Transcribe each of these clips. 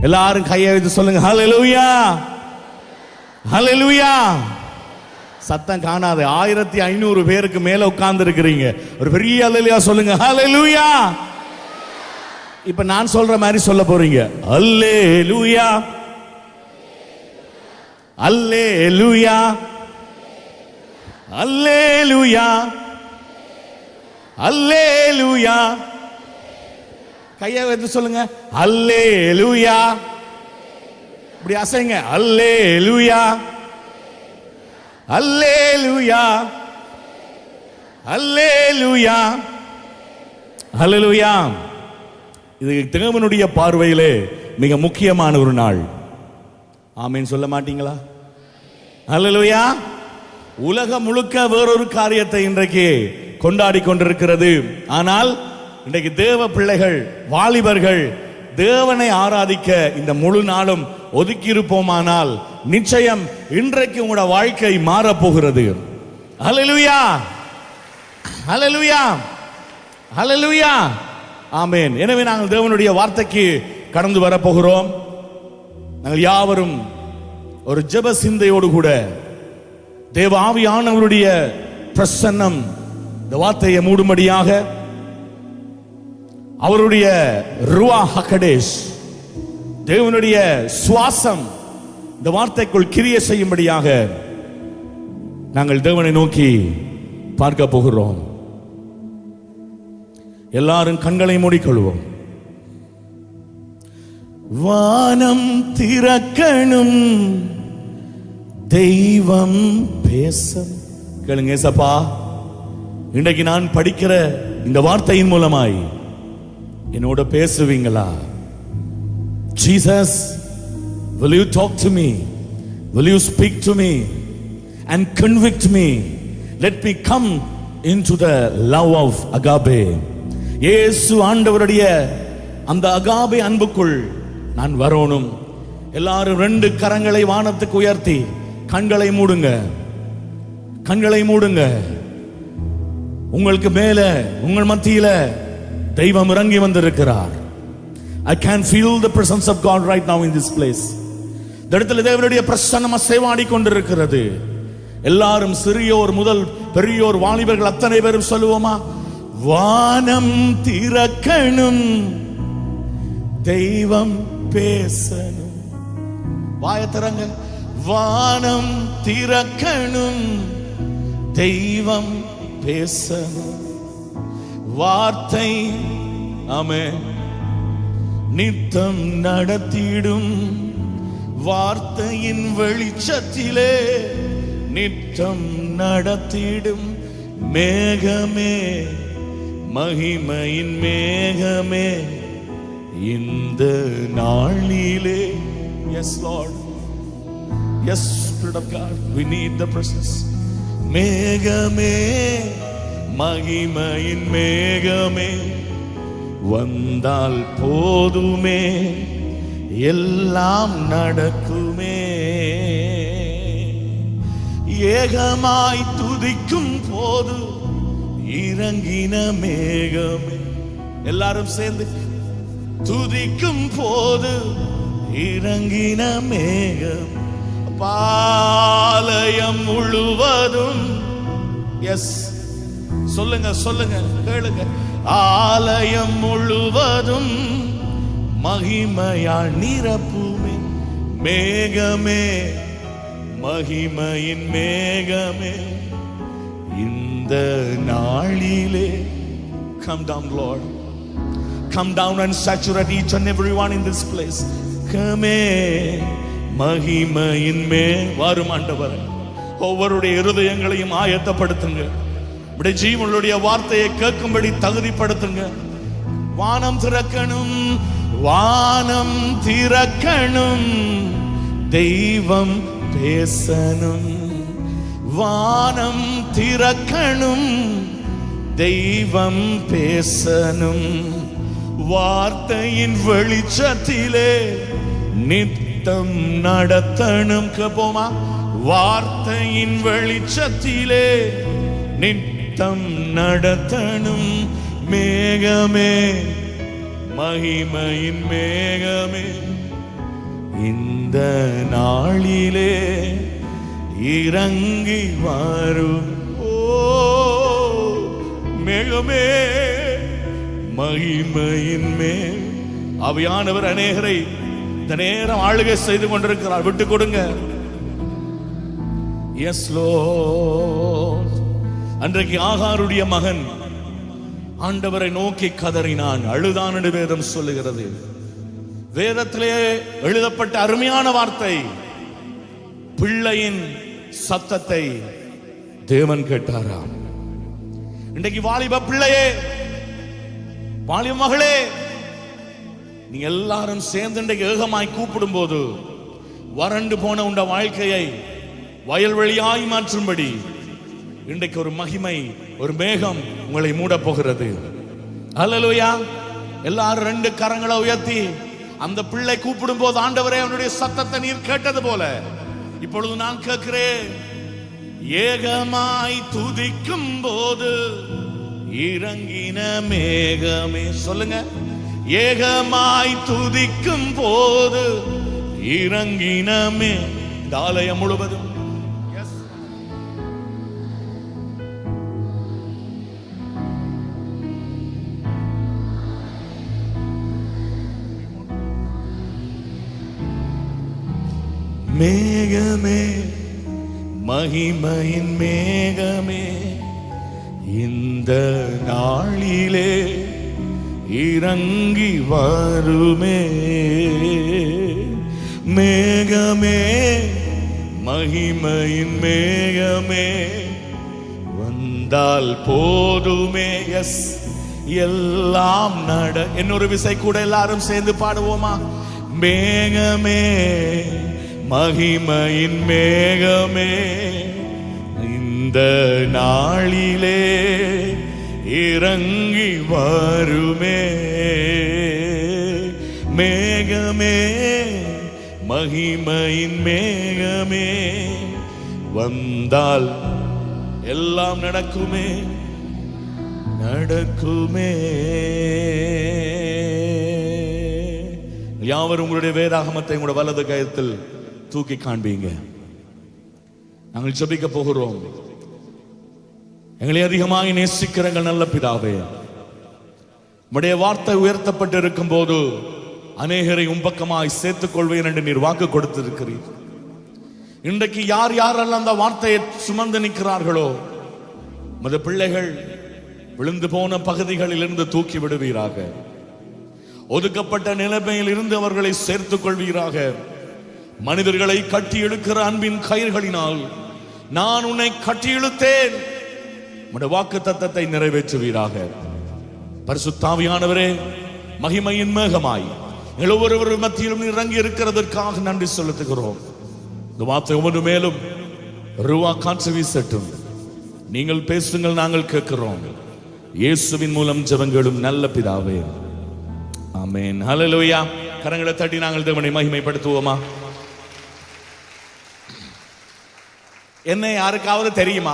எல்லாரும் கையை வைத்து சொல்லுங்க ஹல்லேலூயா, ஹல்லேலூயா. சத்தம் காணாது. 1500 பேருக்கு மேல உட்கார்ந்து இருக்கிறீங்க. ஒரு பெரிய ஹல்லேலூயா சொல்லுங்க. ஹல்லேலூயா. இப்ப நான் சொல்ற மாதிரி சொல்ல போறீங்க. ஹல்லேலூயா, ஹல்லேலூயா, ஹல்லேலூயா, ஹல்லேலூயா. கையை வைத்து சொல்லுங்க ஹல்லேலூயா. இப்படி அசைங்க. ஹல்லேலூயா, ஹல்லேலூயா, ஹல்லேலூயா, ஹல்லேலூயா. இது தேவனுடைய பார்வையிலே மிக முக்கியமான ஒரு நாள். ஆமென் சொல்ல மாட்டீங்களா? ஹல்லேலூயா. உலகம் முழுக்க வேறொரு காரியத்தை இன்றைக்கு கொண்டாடி கொண்டிருக்கிறது. ஆனால் இன்றைக்கு தேவ பிள்ளைகள், வாலிபர்கள் தேவனை ஆராதிக்க இந்த முழு நாளும் ஒதுக்கி இருப்போமானால் நிச்சயம் இன்றைக்கு உங்களோட வாழ்க்கை மாறப்போகிறது. ஹல்லேலூயா, ஹல்லேலூயா, ஹல்லேலூயா. ஆமென். எனவே நாங்கள் தேவனுடைய வார்த்தைக்கு கடந்து வரப்போகிறோம். நாங்கள் யாவரும் ஒரு ஜெப சிந்தையோடு கூட தேவ ஆவியானவருடைய பிரசன்னம் இந்த வார்த்தையை மூடும்படியாக, அவருடைய ருவா ஹகடேஷ் தேவனுடைய சுவாசம் இந்த வார்த்தைக்குள் கிரியை செய்யும்படியாக நாங்கள் தேவனை நோக்கி பார்க்க போகிறோம். எல்லாரும் கண்களை மூடிக்கொள்வோம். வானம் திறக்கணும், தெய்வம் பேசும். கேளுங்க ஏசப்பா, இன்றைக்கு நான் படிக்கிற இந்த வார்த்தையின் மூலமாய் என்னோட பேசுவீங்களா? Jesus, will you talk to me? Will you speak to me and convict me? Let me come into the love of agape. இயேசு ஆண்டவருடைய அந்த அகாபே அன்புக்குள் நான் வரணும். எல்லாரும் 2 கரங்களை வானத்துக்கு உயர்த்தி கண்களை மூடுங்க, கண்களை மூடுங்க. உங்களுக்கு மேல, உங்கள் மத்தியில தெய்வம் இறங்கி வந்திருக்கிறார். I can feel the presence of God right now in this place. இந்த இடத்துல தேவனுடைய பிரசன்னம் அசைவாடி கொண்டிருக்கிறது. எல்லாரும் சிறியோர் முதல் பெரியோர் வாலிபர்கள் அத்தனை பேரும் சொல்லுவோமா? வானம் திறக்கணும், தெய்வம் பேசணும். வாயை திறங்க. வானம் திறக்கணும், தெய்வம் பேசணும். வார்த்தை ஆமென் நித்தம் நடத்திடும், வார்த்தையின் வெளிச்சத்திலே நித்தம் நடத்திடும். மேகமே, மகிமையின் மேகமே இந்த நாளிலே. Yes Lord, yes Spirit of God, we need the presence. மேகமே, மகிமையின் மேகமே வந்தால் போதுமே, எல்லாம் நடக்குமே. ஏகமாய் துதிக்கும் போது இறங்கின மேகமே. எல்லாரும் சேர்ந்து துதிக்கும் போது இறங்கின மேகம். பாலயம் முழுவதும். எஸ் சொல்லுங்க, சொல்லுங்க, கேளுங்க. ஆலயம் முழுவதும் மகிமையால் நிரப்புமே. மேகமே, மகிமையின் மேகமே இந்த நாளிலே. Come down Lord, come down and saturate each and everyone in this place. Come, மகிமையின் மேல் வரும் ஆண்டவரே. ஒவ்வொருடைய இருதயங்களையும் ஆயத்தப்படுத்துங்க. இப்படி ஜீவனுடைய வார்த்தையை கேட்கும்படி தகுதிப்படுத்துங்க. வானம் திறக்கணும், வானம் திறக்கணும், தெய்வம் பேசணும். வானம் திறக்கணும், தெய்வம் பேசணும். வார்த்தையின் வெளிச்சத்திலே நித்தம் நடத்தணும். கேப்போமா? வார்த்தையின் வெளிச்சத்திலே நித்தம் நடத்தணும். மேகமே, மகிமையின் மேகமே இந்த நாளிலே இறங்கி வரும். ஓ மேகமே மகிமையின் மேல். ஆவியானவர் அநேகரை இந்த நேரம் ஆளுகை செய்து கொண்டிருக்கிறார். விட்டு கொடுங்க. Yes lord. அன்றைக்கு ஆகாருடைய மகன் ஆண்டவரை நோக்கி கதறினான், அழுதான் என்று வேதம் சொல்லுகிறது. வேதத்திலே எழுதப்பட்ட அருமையான வார்த்தை, பிள்ளையின் சத்தத்தை தேவன் கேட்டாராம். இன்றைக்கு வாலிப பிள்ளையே, வாலிப மகளே, நீ எல்லாரும் சேர்ந்து இன்றைக்கு ஏகமாய் கூப்பிடும் போது வறண்டு போன உண்ட வாழ்க்கையை வயல்வெளியாய் மாற்றும்படி இன்றைக்கு ஒரு மகிமை, ஒரு மேகம் உங்களை மூட போகிறது. அல்லேலூயா. எல்லாரும் ரெண்டு கரங்களை உயர்த்தி அந்த பிள்ளை கூப்பிடும் போது, ஆண்டவரே அவனுடைய சத்தத்தை நீர் கேட்டது போல இப்பொழுது நான் கேட்கிறேன். ஏகமாய் துதிக்கும் போது இறங்கின மேகமே. சொல்லுங்க. ஏகமாய் துதிக்கும் போது இறங்கினமே. இந்த ஆலயம் முழுவதும் மேகமே, மகிமையின் மேகமே, இந்த நாளிலே இறங்கி வருமே. மேகமே, மகிமையின் மேகமே, வந்தால் போதுமே. எஸ், எல்லாம் நட. இன்னொரு விசை கூட எல்லாரும் சேர்ந்து பாடுவோமா? மேகமே, மகிமையின் மேகமே, இந்த நாளிலே இறங்கி வருமே. மேகமே, மகிமையின் மேகமே, வந்தால் எல்லாம் நடக்குமே, நடக்குமே. யாவரும் உங்களுடைய வேதாகமத்தை உங்களுடைய வலது கயத்தில் தூக்கி காண்பீங்க. நாங்கள் ஜெபிக்க போகிறோம். எங்களை அதிகமாக நேசிக்கிற எங்கள் நல்ல பிதாவே, உம்முடைய வார்த்தை உயர்த்தப்பட்டு இருக்கும் போது அநேகரை உம்பக்கமாய் சேர்த்துக் கொள்வேன் என்று நீர் வாக்கு கொடுத்திருக்கிறீர். இன்றைக்கு யார் யாரெல்லாம் அந்த வார்த்தையை சுமந்து நிற்கிறார்களோ, உமது பிள்ளைகள் விழுந்து போன பகுதிகளில் இருந்து தூக்கி விடுவீராக. ஒதுக்கப்பட்ட நிலைமையில் இருந்து அவர்களை சேர்த்துக் கொள்வீராக. மனிதர்களை கட்டி இழுக்கிற அன்பின் கயிர்களினால் நான் உன்னை கட்டி இழுத்தேன். உம்முடைய வாக்கு தத்தத்தை நிறைவேற்றுவீராக. பரிசுத்த ஆவியானவரே, மகிமையின் மேகமாய் ஒவ்வொரு மத்தியிலும் இறங்கி இருக்கிறதற்காக நன்றி செலுத்துகிறோம். இந்த வார்த்தை ஒவ்வொரு மேலும் ரூவா காற்று வீசட்டும். நீங்கள் பேசுங்கள், நாங்கள் கேட்கிறோம். இயேசுவின் மூலம் ஜெபங்களும் நல்ல பிதாவே, ஆமென். ஹல்லேலூயா. கரங்களை தட்டி நாங்கள் தேவனை மகிமைப்படுத்துவோமா? என்ன யாருக்காவது தெரியுமா?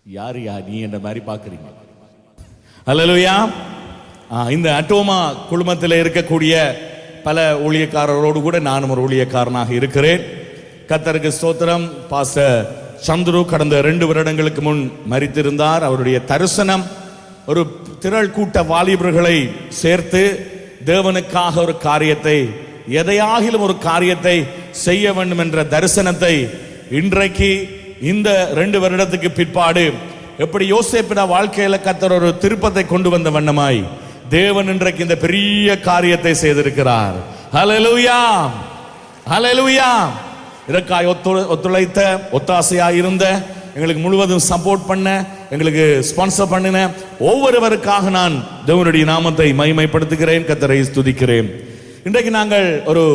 யார் நீ என்ற மாதிரி பாக்குறீங்க? ஹல்லேலூயா. இந்த அட்டோமா குழுமத்தில் இருக்கக்கூடிய பல ஊழியக்காரரோடு கூட நானும் ஒரு ஊழியக்காரனாக இருக்கிறேன். கர்த்தருக்கு ஸ்தோத்திரம். பாஸ்டர் சந்துரு கடந்த 2 வருடங்களுக்கு முன் மரித்திருந்தார். அவருடைய தரிசனம் ஒரு திரள் கூட்ட வாலிபர்களை சேர்த்து தேவனுக்காக ஒரு காரியத்தை, எதையாகிலும் ஒரு காரியத்தை செய்ய வேண்டும் என்ற தரிசனத்தை இன்றைக்கு இந்த 2 வருடத்துக்கு பிற்பாடு எப்படி யோசேப்பின் வாழ்க்கையில கர்த்தர் ஒரு திருப்பத்தை கொண்டு வந்த வண்ணமாய் தேவன் இன்றைக்கு இந்த பெரிய காரியத்தை செய்திருக்கிறார். ஹல்லேலூயா, ஹல்லேலூயா. இதற்காக ஒத்துழைத்த, ஒத்தாசையா இருந்த, எங்களுக்கு முழுவதும் சப்போர்ட் பண்ண, எங்களுக்கு ஸ்பான்சர் பண்ணின ஒவ்வொருவருக்காக நான் தேவனுடைய நாமத்தை மகிமைப்படுத்துகிறேன், கர்த்தரை ஸ்துதிக்கிறேன். இன்றைக்கு நாங்கள் ஒரு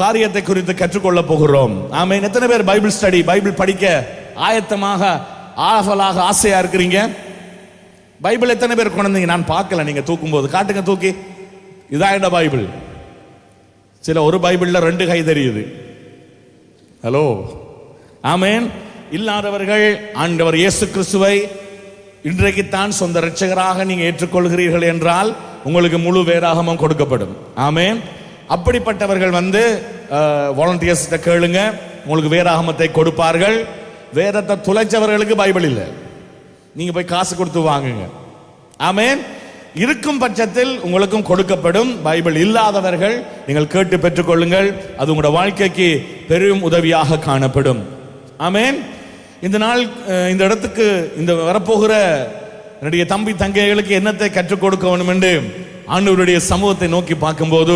காரியத்தை குறித்து கற்றுக்கொள்ள போகிறோம். ஆமென். எத்தனை பேர் பைபிள் ஸ்டடி, பைபிள் படிக்க ஆயத்தமாக ஆவலாக ஆசையா இருக்கிறீங்க? பைபிள் எத்தனை பேர் கொண்டீங்க? நான் பார்க்கல, நீங்க தூக்கும் போது காட்டுங்க, தூக்கி. இதான் என்ன பைபிள்? சில ஒரு பைபிள்ல 2 கை தெரியுது. ஹலோ, ஆமென். இல்லாதவர்கள் ஆண்டவர் இயேசு கிறிஸ்துவை இன்றைக்குத்தான் சொந்த இரட்சகராக நீங்க ஏற்றுக்கொள்கிறீர்கள் என்றால் உங்களுக்கு முழு வேதாகமம் கொடுக்கப்படும். ஆமென். அப்படிப்பட்டவர்கள் வாலண்டியர்ஸ் கேளுங்க, உங்களுக்கு வேதாகமத்தை கொடுப்பார்கள். வேதத்தை துளைச்சவர்களுக்கு பைபிள் இல்லை, நீங்க போய் காசு கொடுத்து வாங்குங்க. ஆமென். இருக்கும் பட்சத்தில் உங்களுக்கும் கொடுக்கப்படும். பைபிள் இல்லாதவர்கள் நீங்கள் கேட்டு பெற்றுக்கொள்ளுங்கள், அது உங்களுடைய வாழ்க்கைக்கு பெரும் உதவியாக காணப்படும். ஆமென். இந்த நாள் இந்த இடத்துக்கு இந்த வரப்போகிற என்னுடைய தம்பி தங்கைகளுக்கு என்னத்தை கற்றுக் கொடுக்க வேண்டும் என்று ஆண்டவருடைய சமூகத்தை நோக்கி பார்க்கும்போது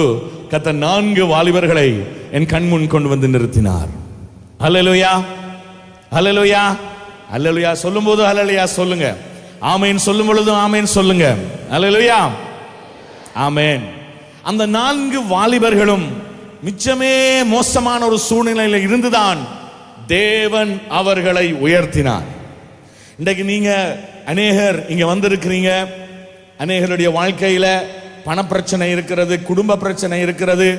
கர்த்தர் 4 வாலிபர்களை என் கண்முன் கொண்டு வந்து நிறுத்தினார். அல்லேலூயா, அல்லேலூயா, அல்லேலூயா. சொல்லும் போது அல்லேலூயா சொல்லுங்க, ஆமென் சொல்லும் பொழுது ஆமென் சொல்லுங்க. அல்லேலூயா, ஆமென். அந்த 4 வாலிபர்களும் மிச்சமே மோசமான ஒரு சூழ்நிலையில் இருந்துதான் தேவன் அவர்களை உயர்த்தினார். இன்றைக்கு நீங்க அநேகர் இங்க வந்திருக்கிறீங்க, அநேகருடைய வாழ்க்கையில பணப்பிரச்சனை இருக்கிறது, குடும்ப பிரச்சனை இருக்கிறது,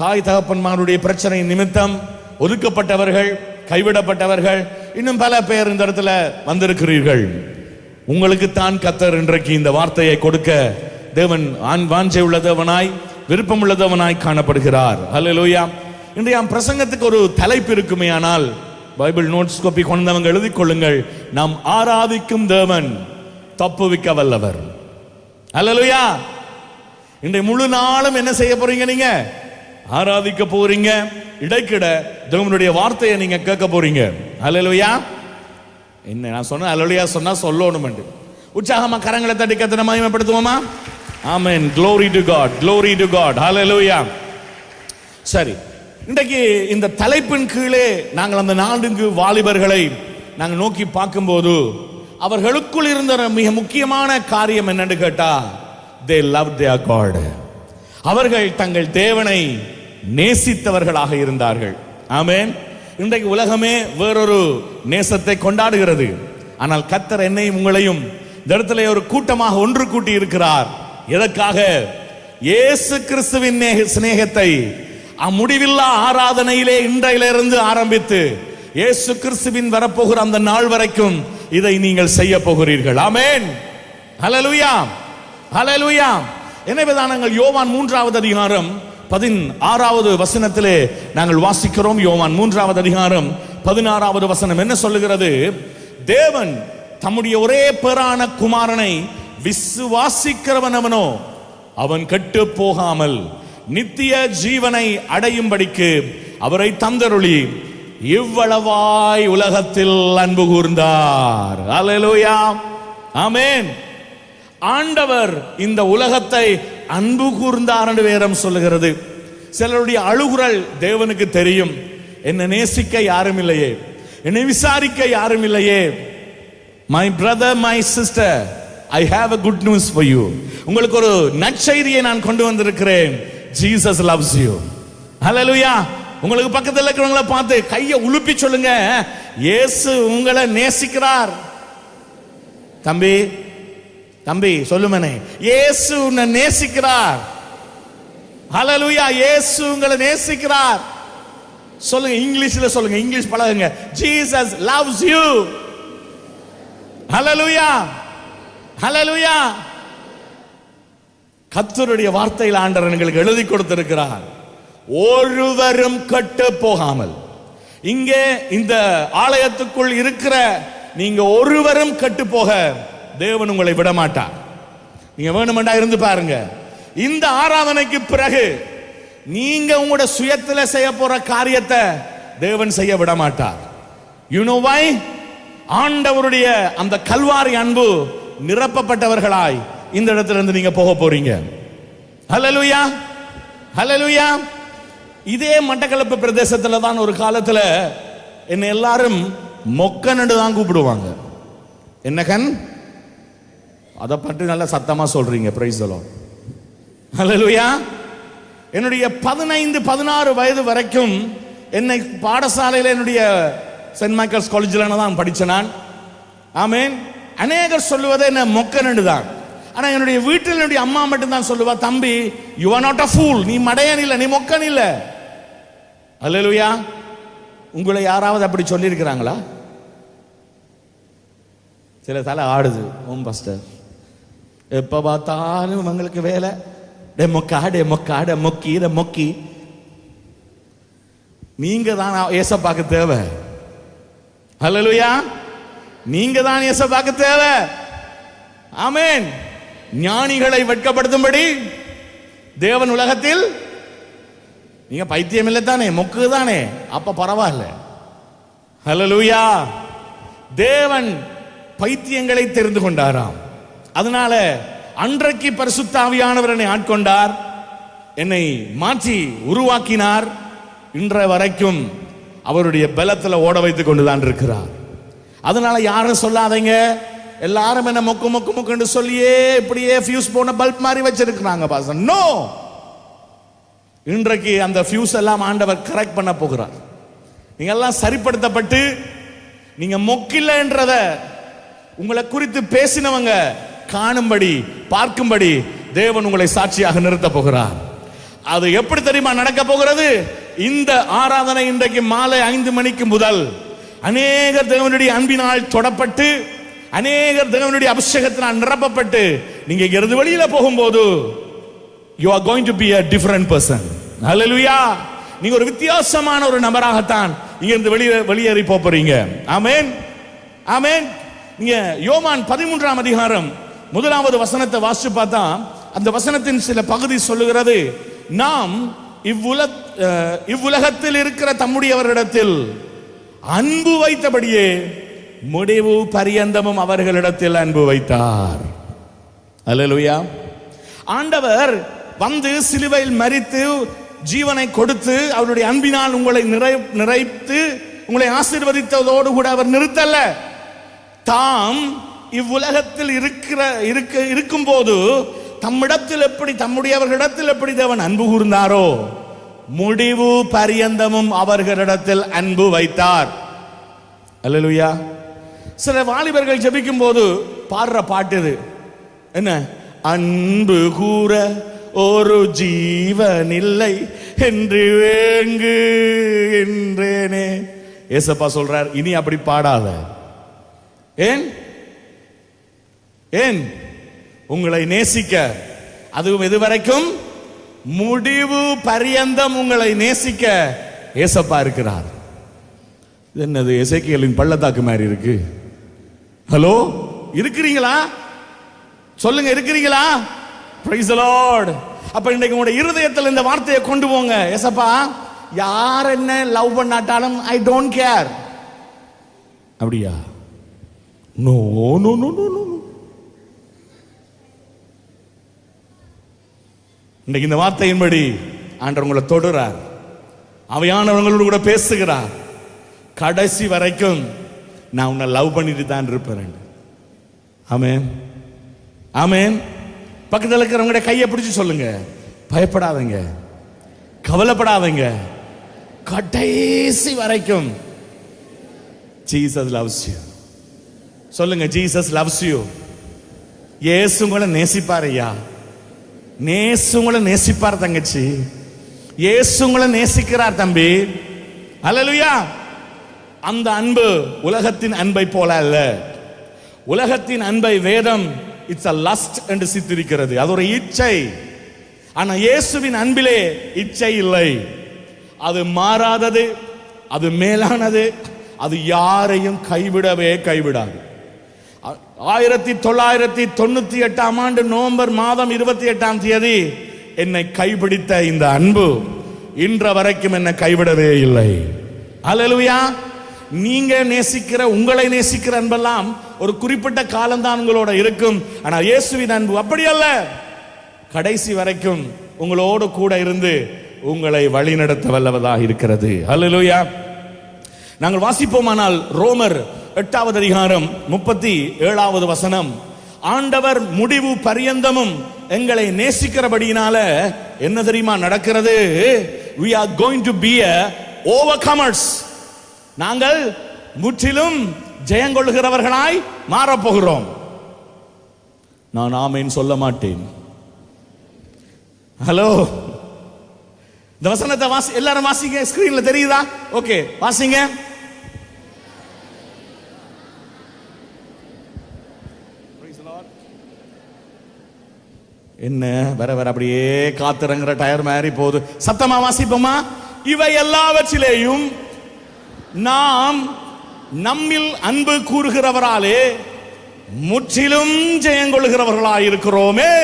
தாய் தகப்பன்மாருடைய பிரச்சனை நிமித்தம் ஒதுக்கப்பட்டவர்கள், கைவிடப்பட்டவர்கள், இன்னும் பல பேர் இந்த இடத்துல வந்திருக்கிறீர்கள். உங்களுக்கு தான் கர்த்தர் இன்றைக்கு இந்த வார்த்தையை கொடுக்க தேவன் வாஞ்சை உள்ள தேவனாய், விருப்பம் உள்ள தேவனாய் காணப்படுகிறார். அல்லேலூயா. இன்றைய பிரசங்கத்துக்கு ஒரு தலைப்பு இருக்குமே, ஆனால் பைபிள் நோட்ஸ் காப்பி கொண்டவங்க எழுதிக் கொள்ளுங்கள். நாம் ஆராதிக்கும் தேவன் தப்புவிக்க வல்லவர். அல்லேலூயா. இன்றைய முழு நாளும் என்ன செய்ய போறீங்க? நீங்க ஆராதிக்க போறீங்க. இடைக்கிட தேவனுடைய வார்த்தையை நீங்க கேட்க போறீங்க. அல்லேலூயா. என்ன நான் சொன்ன அல்லேலூயா சொன்னா சொல்லணும் என்று உற்சாகமா கரங்களை தட்டி கர்த்தரை மகிமைப்படுத்துவோமா? ஆமென். glory to god, glory to god. ஹalleluya. சரி, இன்றைக்கு இந்த தலைப்பின் கீழே நாங்கள் அந்த 4 வாலிபர்களை நாங்கள் நோக்கி பார்க்கும்போது அவர்களுக்குள் இருந்த மிக முக்கியமான காரியம் என்னன்னு கேட்டா, they loved their God. அவர்கள் தங்கள் தேவனை நேசித்தவர்களாக இருந்தார்கள். ஆமென். இன்றைக்கு உலகமே வேறொரு நேசத்தை கொண்டாடுகிறது. ஆனால் கர்த்தர் என்னையும் உங்களையும் இந்த இடத்துல ஒரு கூட்டமாக ஒன்று கூட்டி இருக்கிறார். எதற்காக? இயேசு கிறிஸ்துவின் சிநேகத்தை முடிவில்லா ஆராதனையிலே இன்றையிலிருந்து ஆரம்பித்து இயேசு கிறிஸ்துவின் வரப்போகிற அந்த நாள் வரைக்கும் இதை நீங்கள் செய்ய போகிறீர்கள். ஆமென். ஹல்லேலூயா, ஹல்லேலூயா. எனவேதான் நாங்கள் யோவான் 3வது அதிகாரம் 16வது வசனத்திலே நாங்கள் வாசிக்கிறோம். யோவான் 3வது அதிகாரம் 16வது வசனம் என்ன சொல்லுகிறது? தேவன் தம்முடைய ஒரே பேரான குமாரனை விசுவாசிக்கிறவன் அவனோ அவன் கெட்டு போகாமல் நித்திய ஜீவனை அடையும்படிக்கு அவரை தந்தருளி இவ்வளவாய் உலகத்தில் அன்பு கூர்ந்தார். அல்லேலூயா, ஆமென். ஆண்டவர் இந்த உலகத்தை அன்பு கூர்ந்தார் என்று வேதம் சொல்லுகிறது. சிலருடைய அழுகுரல் தேவனுக்கு தெரியும். என்னை நேசிக்க யாரும் இல்லையே, என்னை விசாரிக்க யாரும் இல்லையே. My brother, my sister, I have a good news for you. உங்களுக்கு ஒரு நற்செய்தியை நான் கொண்டு வந்திருக்கிறேன். Jesus loves you. Hallelujah. உங்களுக்கு பக்கத்துல இருக்கிறவங்கள பார்த்து கையை உலுப்பி சொல்லுங்க, இயேசு உங்களை நேசிக்கிறார். தம்பி தம்பி சொல்லுமனே, இயேசு உன்னை நேசிக்கிறார். Hallelujah. இயேசு உங்களை நேசிக்கிறார். சொல்லுங்க, இங்கிலீஷ்ல சொல்லுங்க, இங்கிலீஷ் பழகுங்க. Jesus loves you. Hallelujah. Hallelujah. கர்த்தருடைய வார்த்தையில் ஆண்டவர் எங்களுக்கு எழுதி கொடுத்திருக்கிறார், ஒருவரும் கெட்டு போகாமல். இங்கே இந்த ஆலயத்துக்குள் இருக்கிற நீங்க ஒருவரும் கெட்டு போக தேவன் உங்களை விட மாட்டார். நீங்க வேணுமெண்டா இருந்து பாருங்க. இந்த ஆராதனைக்கு பிறகு நீங்க உங்களோட சுயத்துல செய்ய போற காரியத்தை தேவன் செய்ய விட மாட்டார். You know why? ஆண்டவருடைய அந்த கல்வாரி அன்பு நிரப்பப்பட்டவர்களாய் இந்த இடத்துல இருந்து நீங்க போக போறீங்க. ஹல்லேலூயா, ஹல்லேலூயா. இதே மட்டக்களப்பு பிரதேசத்துல தான் ஒரு காலத்துல என்ன எல்லாரும் மொக்கன் என்று தான் கூப்பிடுவாங்க. என்ன கண்? அதை பற்றி நல்ல சத்தமா சொல்றீங்க. Praise the Lord. ஹல்லேலூயா. என்னுடைய 15-16 வயது வரைக்கும் என்னை பாடசாலையில் என்னுடைய சென்ட் மைக்கேல்ஸ் காலேஜில் தான் படித்தேன் நான். ஆமென். அநேகர் சொல்லுவதை என்ன மொக்கன் தான். ஆனா என்னுடைய வீட்டில் என்னுடைய அம்மா மட்டும் தான் சொல்லுவா, தம்பி you are not a fool, நீ மடையன் இல்ல, நீ மொக்கன் இல்ல. அல்லேலூயா. உங்களை யாராவது அப்படி சொல்லி இருக்கிறாங்களா? சில தலை ஆடுது. ஓம் பாஸ்டர் எப்ப பார்த்தாலும் உங்களுக்கு வேலை, மொக்கி. நீங்க தான் ஏசப்பாக்கு தேவை. ஹல்லேலூயா, நீங்க தான் ஏசப்பாக்கு தேவை. ஆமென். ஞானிகளை வெட்கப்படுத்தும்படி தேவன் உலகத்தில், நீங்க பைத்தியம் இல்லை தானே, மொக்கு தானே, அப்ப பரவாயில்ல. ஹல்லேலூயா. தேவன் பைத்தியங்களை தெரிந்து கொண்டாராம். அதனால அன்றைக்கு பரிசுத்த ஆவியானவர் என்னை ஆட்கொண்டார், என்னை மாற்றி உருவாக்கினார். இன்ற வரைக்கும் அவருடைய பலத்துல ஓட வைத்துக் கொண்டுதான் இருக்கிறார். அதனால யாரும் சொல்லாதீங்க, எல்லாரும் என்ன மொக்கு சொல்லியே இப்படியே ஃபியூஸ் போன பல்ப் மாதிரி வச்சிருக்கிறாங்க பாசன். நோ, இன்றைக்கு அந்த ஃபியூஸ் எல்லாம் ஆண்டவர் கரெக்ட் பண்ண போகிறார். நீங்க எல்லாம் சரிப்படுத்தப்பட்டு, நீங்க மொக்கில்ல என்றத உங்களை குறித்து பேசினவங்க காணும்படி, பார்க்கும்படி தேவன் உங்களை சாட்சியாக நிறுத்த போகிறார். அது எப்படி தெரியுமா நடக்க போகிறது? இந்த ஆராதனை இன்றைக்கு மாலை 5 மணிக்கு முதல் அநேகர் தேவனுடைய அன்பினால் தொடப்பட்டு, அநேகர் தேவனுடைய அபிஷேகத்தினால் நிரப்பப்பட்டு, நீங்க இங்கிருந்து வெளியில போகும்போது you are going to be a different person. Hallelujah. நீங்க ஒரு வித்தியாசமான ஒரு நபராகத்தான் இங்கிருந்து வெளியேறி போறீங்க. ஆமென், ஆமென். நீங்க யோவான் 13ஆம் அதிகாரம் 1வது வசனத்தை வாசிச்சு பார்த்தா, அந்த வசனத்தின் சில பகுதி சொல்லுகிறது, நாம் இவ்வுலகத்தில் இருக்கிற தம்முடையவரிடத்தில் அன்பு வைத்தபடியே முடிவு பரியந்தமும் அவர்களிடத்தில் அன்பு வைத்தார். அல்லேலூயா. ஆண்டவர் வந்து சிலுவையில் மரித்து ஜீவனை கொடுத்து அவருடைய அன்பினால் உங்களை நிறைத்து உங்களை ஆசீர்வதித்ததோடு கூட அவர் நிறுத்தல்ல. தாம் இவ்வுலகத்தில் இருக்கும் போது தம்மிடத்தில் எப்படி, தம்முடையவர்களிடத்தில் எப்படி தேவன் அன்பு கூர்ந்தாரோ, முடிவு பரியந்தமும் அவர்களிடத்தில் அன்பு வைத்தார். அல்லேலூயா. சில வாலிபர்கள் ஜெபிக்கும் போது பாடுற பாட்டு இது என்ன? அன்பு கூற ஒரு ஜீவன் இல்லை என்று வேங்கு என்றேனே. ஏசப்பா சொல்றார், இனி அப்படி பாடாத. ஏன்? ஏன்? உங்களை நேசிக்க, அதுவும் எதுவரைக்கும்? முடிவு பரியந்தம் உங்களை நேசிக்க ஏசப்பா இருக்கிறார். என்னது எசேக்கியேலின் பள்ளத்தாக்கு மாதிரி இருக்கு? ஹலோ, இருக்கிறீங்களா? சொல்லுங்க, இருக்கிறீங்களா? Price the Lord. அப்ப இன்னைக்கு உங்களுடைய இருதயத்தில் இந்த வார்த்தையை கொண்டு போங்க. ஏசப்பா, யார் என்ன லவ் பண்ணாட்டாலும் ஐ டோன்ட் கேர். அப்படியா? No no no no no. இன்னைக்கு இந்த வார்த்தையின்படி ஆண்டவர் உங்களை தொடுறார், அவையானவங்களோடு கூட பேசுகிறார். கடைசி வரைக்கும் நான் உன்னை லவ் பண்ணிட்டு தான் இருப்பேன். ஆமென், ஆமென். பக்கத்தில் இருக்கிறவங்க கையை பிடிச்சு சொல்லுங்க, பயப்படாதீங்க, கவலைப்படாதீங்க, கடைசி வரைக்கும் ஜீசஸ் லவ்ஸ் யூ. சொல்லுங்க, ஜீசஸ் லவ்ஸ் யூ. இயேசு உங்களை நேசிப்பார். ஐயா, நேசு உங்களை நேசிப்பார். தங்கச்சி, இயேசு உங்களை நேசிக்கிறார். தம்பி, அல்லேலூயா. அந்த அன்பு உலகத்தின் அன்பை போல அல்ல. உலகத்தின் அன்பை வேதம் இட்ஸ் a lust என்று சித்தரிக்கிறது. அது ஒரு இச்சை. ஆனா இயேசுவின் அன்பிலே இச்சை இல்லை. அது மாறாதது, அது மேலானது, அது யாரையும் கைவிடாது. 1998ஆம் ஆண்டு நவம்பர் மாதம் 28ஆம் தேதி என்னை கைபிடித்த இந்த அன்பு இன்ற வரைக்கும் என்னை கைவிடவே இல்லை. அல்லேலூயா. நீங்க நேசிக்கிற, உங்களை நேசிக்கிற அன்பெல்லாம் ஒரு குறிப்பிட்ட காலம்தான் உங்களோட இருக்கும். ஆனா இயேசுவின் அன்பு அப்படி அல்ல. கடைசி வரைக்கும் உங்களோடு கூட இருந்து உங்களை வழிநடத்த வல்லவதாக இருக்கிறது. அல்லேலூயா. நாங்கள் வாசிப்போமானால் ரோமர் 8வது அதிகாரம் 37வது வசனம், ஆண்டவர் முடிவு பரியந்தமும் எங்களை நேசிக்கிறபடியினால என்ன தெரியுமா நடக்கிறது? we are going to be a overcomers. நாங்கள் முற்றிலும் ஜெயங்கொள்கிறவர்களாய் மாறப்போகிறோம். நான் ஆமென் சொல்ல மாட்டேன். ஹலோ, இந்த வசனத்தை எல்லாரும் வாசிங்க. ஸ்கிரீன்ல தெரியுதா? ஓகே, வாசிங்க. என்ன வர வர அப்படியே காத்திறங்குற டயர் மாதிரி போகுது. சத்தமா வாசிப்போமா? இவை எல்லாவற்றிலேயும் நாம் நம்மில் அன்பு கூறுகிறவராலே முற்றிலும் ஜெயங்கொள்கிறவர்களாய் இருக்கிறோமே.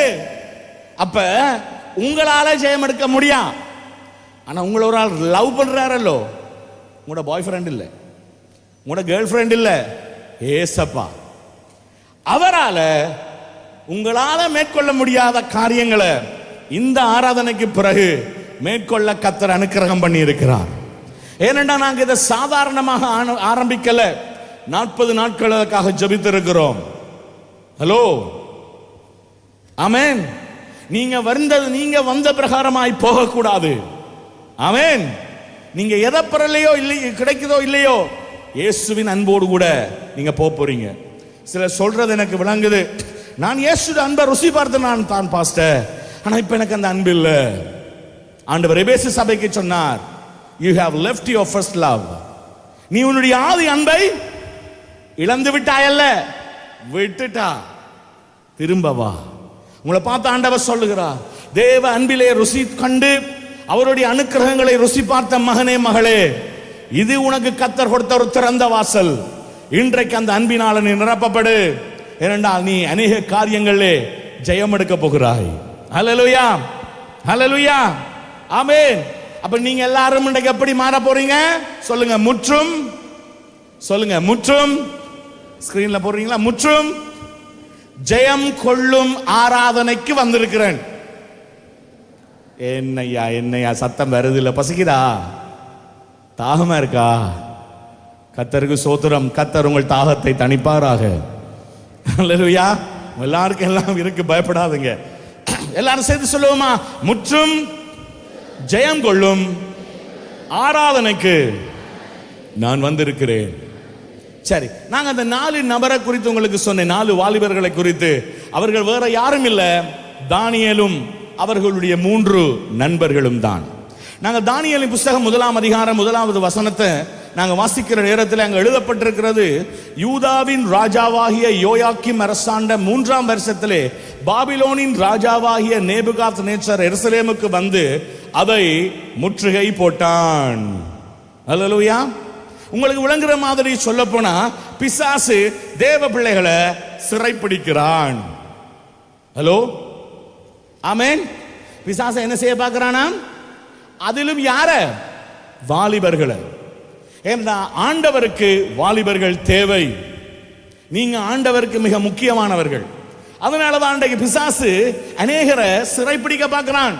அப்ப உங்களால ஜெயம் எடுக்க முடியும். ஆனா உங்களை ஒரு ஆள் லவ் பண்றாரல்லோ, உங்களோட பாய் ஃப்ரெண்ட் இல்ல, உங்களோட கேர்ள் ஃப்ரெண்ட் இல்ல, ஏசப்பா. அவரால உங்களால மேற்கொள்ள முடியாத காரியங்களை இந்த ஆராதனைக்கு பிறகு மேற்கொள்ள கர்த்தர் அனுக்கிரகம் பண்ணி இருக்கிறார். ஏனென்றா நாங்க இதை சாதாரணமாக ஆரம்பிக்கல. 40 நாட்களுக்காக ஜெபித்திருக்கிறோம். ஹலோ, ஆமென். நீங்க வந்த பிரகாரமாய் போகக்கூடாது. ஆமென். நீங்க எதை பெறலையோ இல்லையோ, கிடைக்குதோ இல்லையோ, இயேசுவின் அன்போடு கூட நீங்க போறீங்க. சிலர் சொல்றது எனக்கு விளங்குது, நான் இயேசுவின் அன்பை ருசி பார்த்து நான் தான் பாஸ்டர், ஆனா இப்ப எனக்கு அந்த அன்பு இல்ல. ஆண்டவர் எபேசு சபைக்கு சொன்னார், you have left your first love. நீ உன்னுடைய ஆதி அன்பை இழந்து விட்டாயல்ல, விட்டுட்டா, திரும்ப வா. உங்களை பார்த்து ஆண்டவர் சொல்லுகிறார், தேவ அன்பிலே ருசி கண்டு அவருடைய அனுக்கிரகங்களை ருசி பார்த்த மகனே மகளே, இது உனக்கு கர்த்தர் கொடுத்த ஒரு திறந்த வாசல். இன்றைக்கு அந்த அன்பினால நீ நிரப்பப்படு. ஏனென்றால் நீ அநேக காரியங்களே ஜெயம் எடுக்க போகிறாய். ஹல்லேலூயா, ஹல்லேலூயா, ஆமென். அப்ப நீங்க எல்லாரும் இன்றைக்கு எப்படி மாற போறீங்க? சொல்லுங்க, முற்றும். சொல்லுங்க, முற்றும். ஸ்கிரீன்ல போடுறீங்களா? முற்றும் ஜெயம் கொள்ளும் ஆராதனைக்கு வந்திருக்கிறேன். என்னையா சத்தம் வருது இல்ல? பசிக்குதா? தாகமா இருக்கா? கர்த்தருக்கு ஸ்தோத்திரம். கர்த்தர் உங்கள் தாகத்தை தணிப்பாராக. அல்லேலூயா. எல்லாருக்கும் எல்லாம் இருக்கு, பயப்படாதீங்க. எல்லாரும் சேர்த்து சொல்லுவோமா? முற்றும் ஜெயம் கொள்ளும் ஆராதனைக்கு நான் வந்திருக்கிறேன். சரி, நாங்க அந்த 4 நபரை குறித்து உங்களுக்கு சொன்னேன், 4 வாலிபர்களை குறித்து. அவர்கள் வேற யாரும் இல்ல, தானியேலும் அவர்களுடைய 3 நண்பர்களும் தான். நாங்க தானியேலின் புத்தகம் 1ஆம் அதிகாரம் 1வது வசனத்தை நாங்க வாசிக்கிற நேரத்தில் அங்க எழுதப்பட்டிருக்கிறது, யூதாவின் ராஜாவாகிய யோயாக்கிம் அரசாண்ட 3ஆம் வருஷத்திலே பாபிலோனின் ராஜாவாகிய நேபுகாத் நேச்சர் எருசலேமுக்கு வந்து அதை முற்றுகை போட்டான். அல்லேலூயா. உங்களுக்கு விளங்குற மாதிரி சொல்ல போனா, பிசாசு தேவ பிள்ளைகளை சிறைப்பிடிக்கிறான். ஹலோ, ஆமென். பிசாசு என்ன செய்ய பார்க்கிறானா? அதிலும் யார? வாலிபர்களை. ஏன்னா ஆண்டவருக்கு வாலிபர்கள் தேவை. நீங்க ஆண்டவருக்கு மிக முக்கியமானவர்கள். அதனாலதான் அன்றைக்கு பிசாசு அநேகரை சிறைப்பிடிக்க பார்க்கிறான்.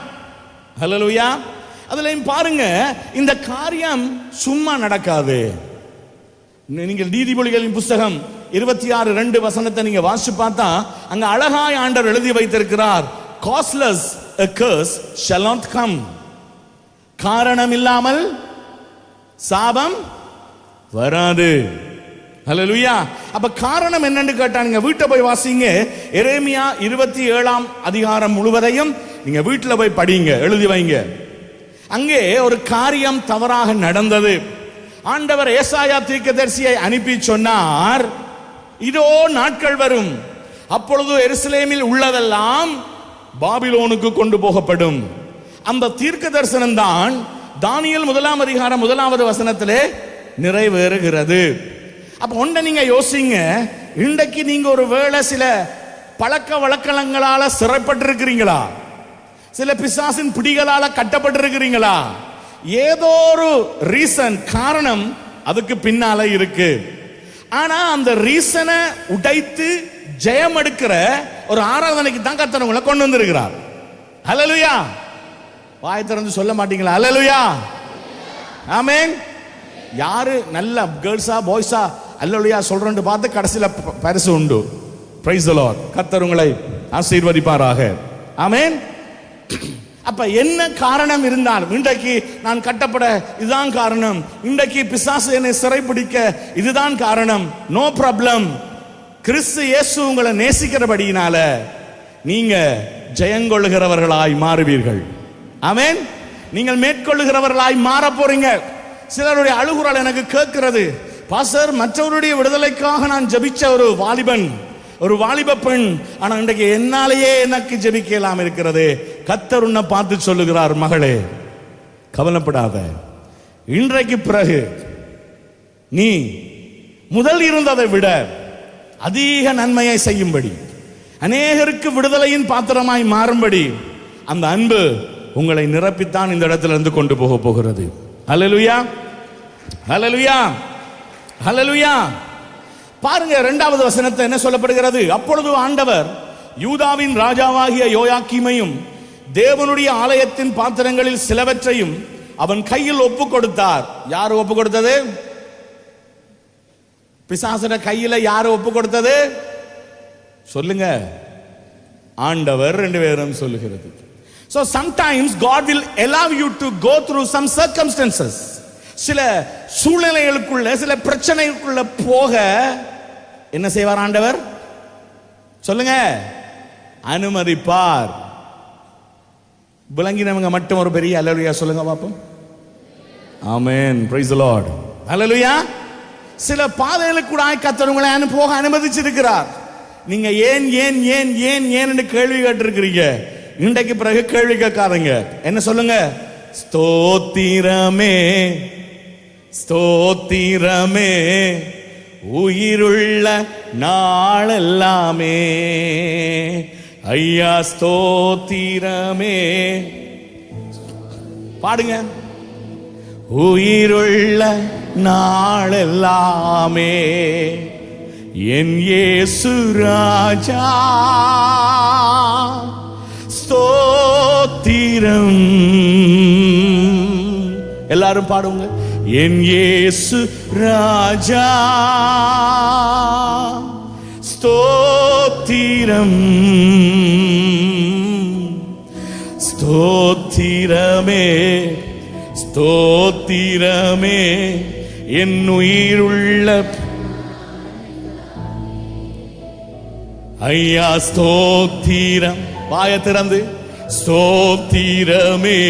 ஹல்லேலூயா. அதுலயும் பாருங்க, இந்த காரியம் சும்மா நடக்காது. நீங்கள் நீதிமொழிகளின் புத்தகம் 26:2 வசனத்தை நீங்க வாசிச்சு பார்த்தா அங்க அழகாய் ஆண்டவர் எழுதி வைத்திருக்கிறார், causeless a curse shall not come. காரணம் இல்லாமல் சாபம் வராது. ஹல்லேலூயா. அப்ப காரணம் என்னன்னு கேட்டாங்க, வீட்டை போய் வாசிங்க. எரேமியா 27ஆம் அதிகாரம் முழுவதையும் நீங்க வீட்டில் போய் படிங்க, எழுதி வைங்க. அங்கே ஒரு காரியம் தவறாக நடந்தது. ஆண்டவர் ஏசாயா தீர்க்கதரிசியை அனுப்பி சொன்னார், இதோ நாட்கள் வரும், அப்பொழுது எருசலேமில் உள்ளதெல்லாம் பாபிலோனுக்கு கொண்டு போகப்படும். அந்த தீர்க்க தரிசனம் தான் தானியேல் 1ஆம் அதிகாரம் 1வது வசனத்திலே நிறைவேறுகிறது. அப்ப ஒன்றை நீங்க யோசிங்க, இன்றைக்கு நீங்க ஒரு வேளை சில பழக்க வழக்கங்களால சிறைப்பட்டிருக்கிறீங்களா? சில பிசாசின் பிடிகளால கட்டப்பட்டிருக்கிறீங்களா? ஏதோ ஒரு ரீசன், காரணம் அதுக்கு பின்னால இருக்கு. ஆனா அந்த ரீசனை உடைத்து ஜெயம் எடுக்கிற ஒரு ஆராதனைக்கு தான் கர்த்தர் உங்களை கொண்டு வந்திருக்கிறார். ஹல்லேலூயா. வாய் திறந்து சொல்ல மாட்டீங்களா? ஹல்லேலூயா, ஆமென். யாரு நல்ல கேர்ள்ஸா பாய்ஸா அல்லேலூயா சொல்றேன்னு பார்த்து கடைசியில பரிசு உண்டு. Price the Lord. கர்த்தர் உங்களை ஆசீர்வதிப்பாராக. ஆமென். அப்ப என்ன காரணம் இருந்தாலும், இன்றைக்கு நான் கட்டப்பட இதுதான் காரணம், இன்றைக்கு பிசாசு என்னை சிறைப்பிடிக்க இதுதான் காரணம், நோ ப்ராப்ளம். கிறிஸ்து இயேசு உங்களை நேசிக்கிறபடியினால நீங்க ஜெயங்கொள்ளுகிறவர்களாய் மாறுவீர்கள். ஆமென். நீங்கள் மேற்கொள்ளுகிறவர்களாய் மாற போறீங்க. சிலருடைய அழுகுரல் எனக்கு கேட்கிறது, பாஸ்டர், மற்றவருடைய விடுதலைக்காக நான் ஜெபிச்ச ஒரு வாலிபன், ஒரு வாலிப பெண். ஆனா இன்றைக்கு என்னாலேயே எனக்கு ஜெபிக்கலாம் இருக்கிறது. கர்த்தர் உன்னை பார்த்து சொல்லுகிறார், மகளே கவலைப்படாத, இன்றைக்கு பிறகு நீ முதல் இருந்ததை விட அதிக நன்மையை செய்யும்படி, அநேகருக்கு விடுதலையின் பாத்திரமாய் மாறும்படி அந்த அன்பு உங்களை நிரப்பித்தான் இந்த இடத்துல இருந்து கொண்டு போக போகிறது. ஹல்லேலூயா, ஹல்லேலூயா, ஹல்லேலூயா. பாருங்க, இரண்டாவது வசனத்தை என்ன சொல்லப்படுகிறது? அப்பொழுது ஆண்டவர் யூதாவின் ராஜாவாகிய யோயாக்கீமையும் தேவனுடைய ஆலயத்தின் பாத்திரங்களில் சிலவற்றையும் அவன் கையில் ஒப்பு கொடுத்தார். யார் ஒப்பு கொடுத்தது? பிசாசுட கையில யார் ஒப்பு கொடுத்தது? சொல்லுங்க, ஆண்டவர். ரெண்டு பேரும் சொல்லுகிறது. So sometimes God will allow you to go through some circumstances. சில சூழ்நிலைகளுக்குள்ள, சில பிரச்சனைகளுக்குள்ள போக என்ன செய்வார் ஆண்டவர்? சொல்லுங்க, அனுமதிப்பார். விளங்கினவங்க மட்டும் ஒரு பெரிய அல்லேலூயா சொல்லுங்க பாப்போம். ஆமென், பிரைஸ் தி லார்ட், அல்லேலூயா. சில பாதைகளுக்கு கூட கர்த்தர் உங்களை போக அனுமதிச்சிருக்கிறார். நீங்க ஏன் ஏன் ஏன் ஏன் ஏன் என்று கேள்வி கேட்டிருக்கிறீங்க. இன்றைக்கு பிறகு கேள்வி கேட்காதீங்க. என்ன சொல்லுங்க? ஸ்தோத்திரமே, ஸ்தோத்திரமே, உயிருள்ள நாளெல்லாமே ஐயா ஸ்தோத்திரமே. பாடுங்க. உயிருள்ள நாளெல்லாமே என் இயேசு ராஜா ஸ்தோத்திரம். எல்லாரும் பாடுங்க. என் இயேசு ராஜா ஸ்தோத்திரம், ஸ்தோத்திரமே, ஸ்தோத்திரமே, என் உயிருள்ள ஐயா ஸ்தோத்திரம். வாய திறந்து ஸ்தோத்திரமே,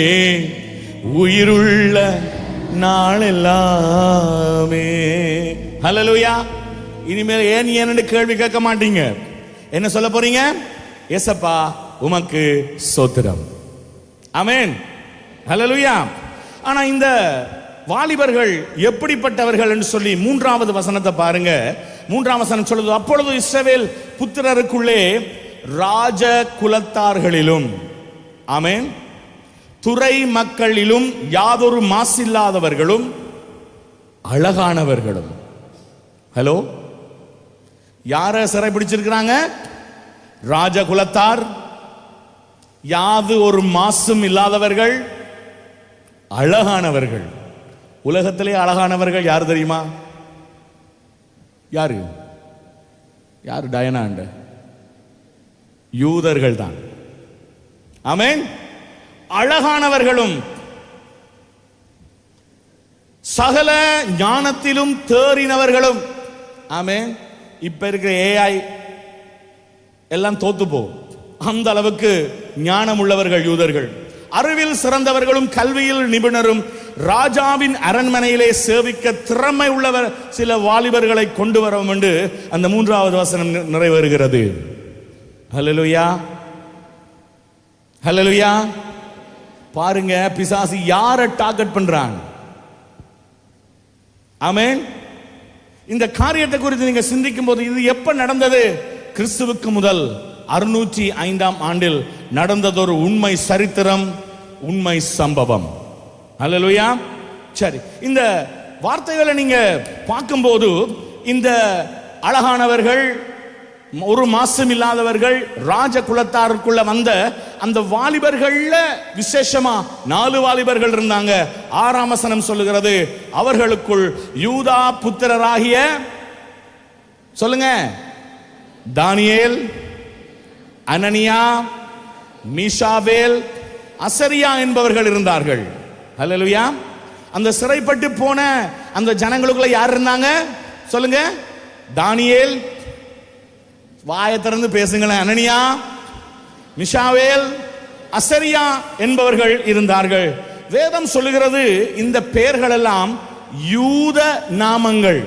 உயிருள்ள நாளெல்லாமே. ஹல்லேலூயா. இனிமேல் ஏன் ஏன்னு கேள்வி கேட்க மாட்டீங்க. என்ன சொல்ல போறீங்க? ஏசப்பா உமக்கு ஸ்தோத்திரம். ஆமென், ஹல்லேலூயா. ஆனா இந்த வாலிபர்கள் எப்படிப்பட்டவர்கள் என்று சொல்லி மூன்றாவது வசனத்தை பாருங்க. மூன்றாம் வசனம் சொல்லுது, அப்பொழுது இஸ்ரவேல் புத்திரருக்குள்ளே ராஜ குலத்தார்களிலும், ஆமென், துறை மக்களிலும் யாதொரு மாசில்லாதவர்களும் அழகானவர்களும். ஹலோ, யார சிறை பிடிச்சிருக்கிறாங்க? ராஜ குலத்தார், யாது ஒரு மாசும் இல்லாதவர்கள், அழகானவர்கள். உலகத்திலே அழகானவர்கள் யார் தெரியுமா? யாரு? யாரு? டயனாண்ட யூதர்கள் தான். ஆமென். அழகானவர்களும் சகல ஞானத்திலும் தேறினவர்களும். ஆமென். இப்ப இருக்கிற ஏஐ எல்லாம் தோத்து போ, அந்த அளவுக்கு ஞானம் உள்ளவர்கள் யூதர்கள். அறிவில் சிறந்தவர்களும் கல்வியில் நிபுணரும் ராஜாவின் அரண்மனையிலே சேவிக்க திறமை உள்ளவர் சில வாலிபர்களை கொண்டு வரும் என்று அந்த மூன்றாவது வசனம் நிறைவேறுகிறது. ஹல்லேலூயா, ஹல்லேலூயா. பாருங்க, பிசாசு யாரை டார்கெட் பண்றான். ஆமென். இந்த காரியத்தை குறித்து நீங்க சிந்திக்கும் போது இது எப்ப நடந்தது? கிறிஸ்துவுக்கு முதல் 605ஆம் ஆண்டில் நடந்ததொரு உண்மை சரித்திரம், உண்மை சம்பவம். அல்லேலூயா. சரி, இந்த வார்த்தைகளை நீங்க பார்க்கும்போது இந்த அழகானவர்கள், ஒரு மாசம் இல்லாதவர்கள், ராஜ குலத்தாருக்குள்ள வந்த அந்த வாலிபர்கள்ல விசேஷமா 4 வாலிபர்கள் இருந்தாங்க. 6ஆம் வசனம் சொல்லுகிறது, அவர்களுக்குள் யூதா புத்திரராகிய, சொல்லுங்க, தானியேல், அனனியா, மீஷாவேல், அசரியா என்பவர்கள் இருந்தார்கள். ஹல்லேலூயா. அந்த சிறைப்பட்டு போன அந்த ஜனங்களுக்குள்ள யார் இருந்தாங்க? சொல்லுங்க. தானியேல், வாயை திறந்து பேசுங்களேன். அனனியா, மிஷாவேல், அசரியா என்பவர்கள் இருந்தார்கள். வேதம் சொல்லுகிறது இந்த பெயர்கள் எல்லாம் யூத நாமங்கள்.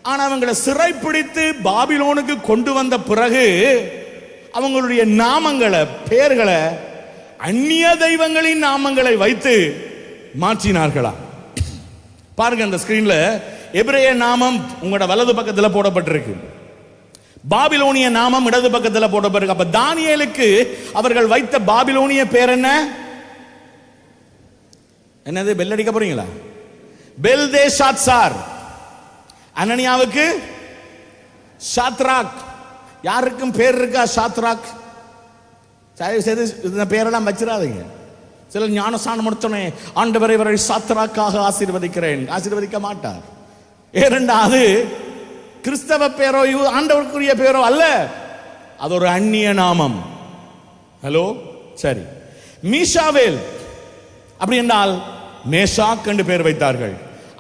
ஆனா அவங்களை சிறைப்பிடித்து பாபிலோனுக்கு கொண்டு வந்த பிறகு அவங்களுடைய நாமங்களை, பெயர்களை அந்நிய தெய்வங்களின் நாமங்களை வைத்து மாற்றினார்களா? பாருங்க அந்த ஸ்கிரீன்ல எபிரேய நாமம் உங்களோட வலது பக்கத்தில் போடப்பட்டிருக்கு, பாபிலோனிய நாமம் இடது பக்கத்தில் போடப்பட்டிருக்கு. அப்ப தானியேலுக்கு அவர்கள் வைத்த பாபிலோனிய பேர் என்ன? என்னது? பெல் அடிக்க போறீங்களா? பெல்தேஷாத்சார். அனனியாவுக்கு ஷாத்ராக். யாருக்கும் பேர் இருக்கா ஷாத்ராக்? தயவு செய்து இந்த பேரெல்லாம் வச்சிடாதீங்க. சில ஞானஸ்நானம் முடிச்சோன்னே ஆண்டவரை இவரை ஷாத்ராக்காக ஆசீர்வதிக்கிறேன், ஆசீர்வதிக்க மாட்டார். ஏனென்றால் கிறிஸ்தவ பேரோ ஆண்டவருக்குரிய பேரோ அல்ல, அது ஒரு அந்நிய நாமம். ஹலோ, சரி. மீஷாவேல் அப்படி என்றால் மேஷாக் என்று பெயர் வைத்தார்கள்.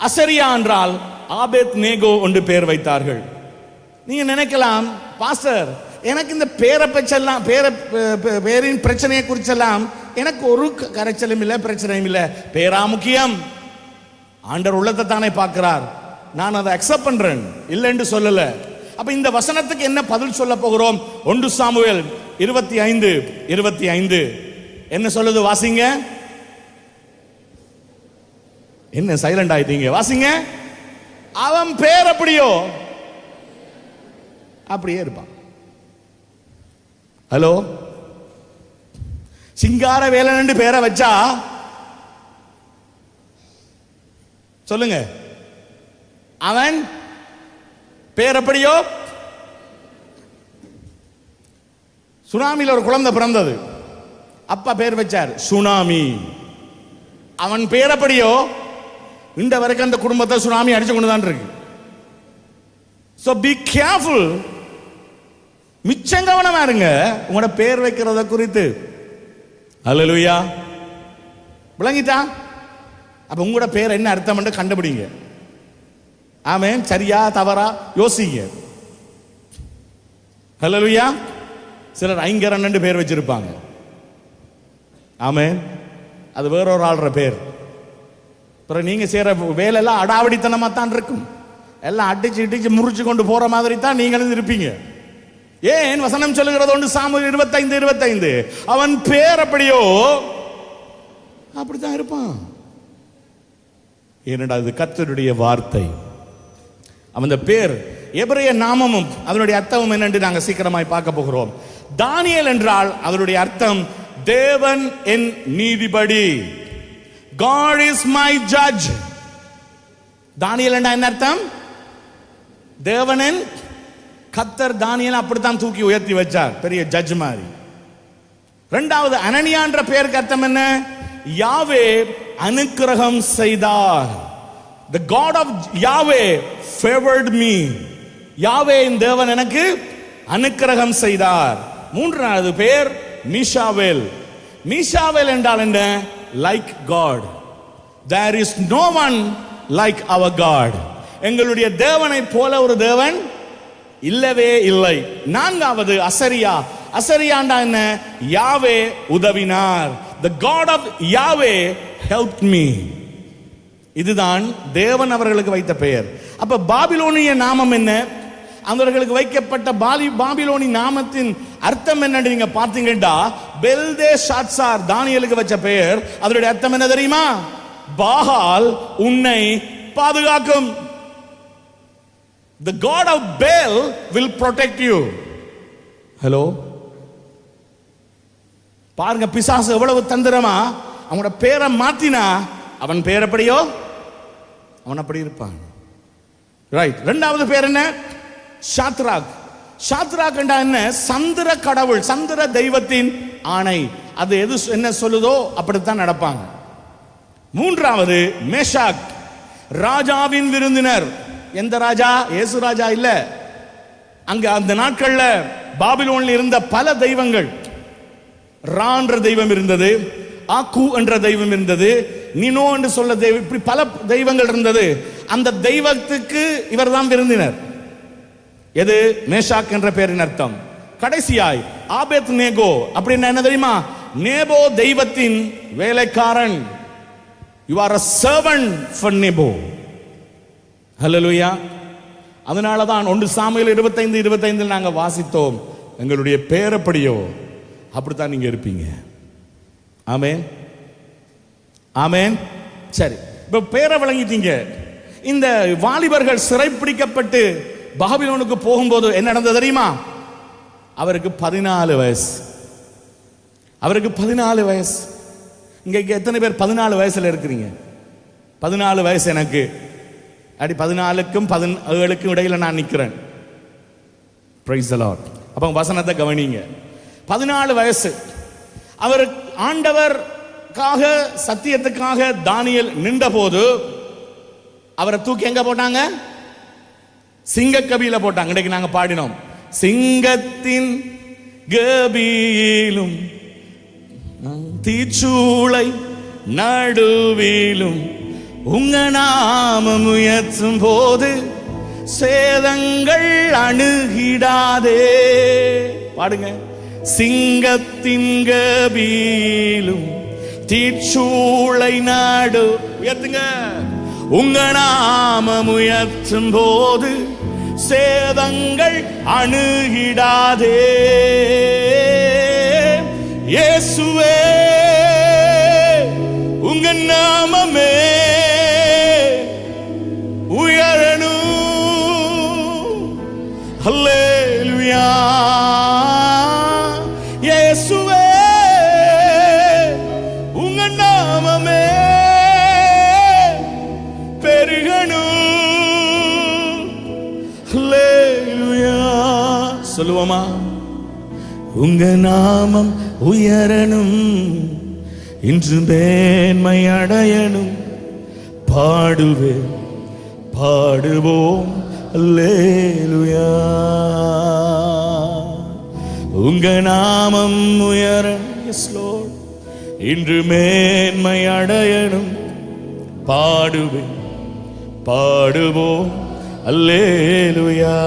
அசரியா என்றால் ஆபேத் நேகோ என்று பெயர் வைத்தார்கள். நீங்க நினைக்கலாம், பாஸ்டர் எனக்கு இந்த பேரின் பிரச்சனையை குறிச்செல்லாம் எனக்கு ஒரு கரைச்சலும் இல்லை, பிரச்சனையும் இல்லை. பேரா முக்கியம். ஆண்டவர் உள்ளத்தை தானே பார்க்கிறார். நான் அதை அக்செப்ட் பண்றேன், இல்லை என்று சொல்லல. அப்ப இந்த வசனத்துக்கு என்ன பதில் சொல்ல போகிறோம்? 1 சாமுவேல் 25:25 என்ன சொல்லுது? வாசிங்க. என்ன சைலண்ட் ஆயிட்டீங்க? வாசிங்க. அவன் பேர் அப்படியோ அப்படியே இருப்பான். ஹலோ, சிங்கார வேலன் பேரை வச்சா சொல்லுங்க, அவன் பேர் எப்படியோ. சுனாமியில் ஒரு குழந்தை பிறந்தது, அப்பா பேர் வச்சார் சுனாமி. அவன் பேர் எப்படியோ இந்த வரைக்கும் அந்த குடும்பத்தை சுனாமி அடிச்சு கொண்டுதான் இருக்கு. So be careful. மிச்சம் கவனமா இருங்க உங்களோட பேர் வைக்கிறத குறித்து. அல்லேலூயா. விளங்கிட்டா? அப்ப உங்களோட பேர் என்ன அர்த்தம் என்று கண்டுபிடிங்க. ஆமென். சரியா தவறா யோசிங்க. அல்லேலூயா. சிலர் ஐங்கரன் என்று பேர் வச்சிருப்பாங்க. ஆமென். அது வேறொரு ஆள்ற பேர். பிறகு நீங்க செய்யற வேலை எல்லாம் அடாவடித்தனமா தான் இருக்கும். எல்லாம் அடிச்சு இடிச்சு முறிச்சு கொண்டு போற மாதிரி தான் நீங்களும் இருப்பீங்க. ஏன் வசனம் சொல்லுகிறது? 1 சாமுவேல் 25:25 அவன் பேர் அப்படியோ அப்படித்தான் இருப்பான். ஏனென்றால் இது கர்த்தருடைய வார்த்தை. அவன் பேர் எபிரேய நாமமும் அதனுடைய அர்த்தமும் என்னென்று நாங்கள் சீக்கிரமாய் பார்க்க போகிறோம். தானியேல் என்றால் அதனுடைய அர்த்தம் தேவன் என் நீதிபதி. God is my judge. தானியேல் என்ன அர்த்தம்? தேவனின் கர்த்தர். தானியேல் அப்படித்தான் தூக்கி உயர்த்தி வச்சார், பெரிய ஜட்ஜ் மாதிரி. இரண்டாவது அனனியா என்ற பெயருக்கு அர்த்தம் என்ன? யாவே அனுக்கிரகம் செய்தார். The God of Yahweh favored me. யாவே தேவன் எனக்கு அனுக்கிரகம் செய்தார். மூன்றாவது பெயர் மீஷாவேல். மீஷாவேல் என்றால் என்ன? Like God. There is no one like our God. எங்களுடைய தேவனை போல ஒரு தேவன் இல்லவே இல்லை. நான்காவது அசரியா. அசரியாண்டா என்ன? யாவே உதவினார். The God of Yahweh helped me. இதுதான் தேவன் அவர்களுக்கு வைத்த பெயர். அப்ப பாபிலோனிய நாமம் என்ன? அவர்களுக்கு வைக்கப்பட்ட பாபிலோனி நாமத்தின் அர்த்தம் என்னன்னு நீங்க பார்த்தீங்கன்னா, பெல்தேஷாத்சார் தானியேலுக்கு வச்ச பெயர், அதனுடைய அர்த்தம் என்ன தெரியுமா? பாகால் உன்னை பாதுகாக்கும். The God of Baal will protect you. Hello, பாருங்க பிசாசு எவ்வளவு தந்திரமா அவனோட பேரை மாத்தினா அவன் பேர் எப்படியோ அவன் அப்படி இருப்பான். ரைட். இரண்டாவது பேர் என்ன? ஷாத்ராக். ஷாத்ராக் என்றா என்ன? சந்திர கடவுள், சந்திர தெய்வத்தின் ஆணை. அது எது என்ன சொல்லுதோ அப்படித்தான் நடப்பாங்க. மூன்றாவது மேஷாக், ராஜாவின் விருந்தினர். எந்த ராஜா? இயேசு ராஜா இல்ல. அங்க அந்த நாட்கள்ல பாபிலோனில் இருந்த பல தெய்வங்கள். ரா என்ற தெய்வம் இருந்தது, ஆக்கு என்ற தெய்வம் இருந்தது, நினோ என்று சொல்ல தெய்வம், இப்படி பல தெய்வங்கள் இருந்தது. அந்த தெய்வத்துக்கு இவர் தான் விருந்தினர். எது? மேஷாக் என்ற பெயரின் அர்த்தம். கடைசியாய் ஆபேத் நேகோ அப்படின்னா என்ன தெரியுமா? நேபோ தெய்வத்தின் வேலைக்காரன். You are a servant for Nebo. Hallelujah. அதனாலதான் 1 சாமுவேல் 25:25 நாங்க வாசித்தோம், எங்களுடைய பேரப்படியோ அப்படித்தான் நீங்க இருப்பீங்க. ஆமென், ஆமென். சரி, இப்ப பேரை விளங்கிட்டீங்க. இந்த வாலிபர்கள் சிறைப்பிடிக்கப்பட்டு பாபிலோனுக்கு போகும்போது என்ன நடந்தது தெரியுமா? அவருக்கு 14 வயசு. அவருக்கு 14 வயசு. இங்க எத்தனை பேர் 14 வயசுல இருக்கிறீங்க? 14 வயசு எனக்கு. அடி 14க்கும் 17க்கும் இடையில நான் நிக்கிறேன். Price the Lord. அப்ப வசனத்தை கவனிங்க. 14 வயசு. அவர் ஆண்டவருக்காக சத்தியத்துக்காக தானியேல் நின்ற போது அவரை தூக்கி எங்க போட்டாங்க? சிங்க கபியில போட்டாங்க. இன்றைக்கு நாங்க பாடினோம், சிங்கத்தின் கபியிலும் தீச்சூளை நடுவிலும் உங்க நாமம் உயர்த்தும் போது சேதங்கள் அணுகிடாதே. பாடுங்க. சிங்கத்தின் கபியிலும் தீச்சூளை நடு உயர்த்துங்க. உங்க நாமம் உயர்த்தும் போது சேதங்கள் அணுகிடாதே. இயேசுவே உங்க நாமமே உயரணும். ஹல்லேலூயா. இயேசுவே உங்க நாமமே பெருகணும். ஹல்லேலூயா. சொல்லுவோமா? உங்க நாமம் உயரணும், இன்று மேன்மை அடையணும். பாடுவேன் பாடுவோம் அல்லேலூயா. உங்க நாமம் உயரணும். S Lord. இன்று மேன்மை அடையணும். பாடுவேன் பாடுவோம் அல்லேலூயா.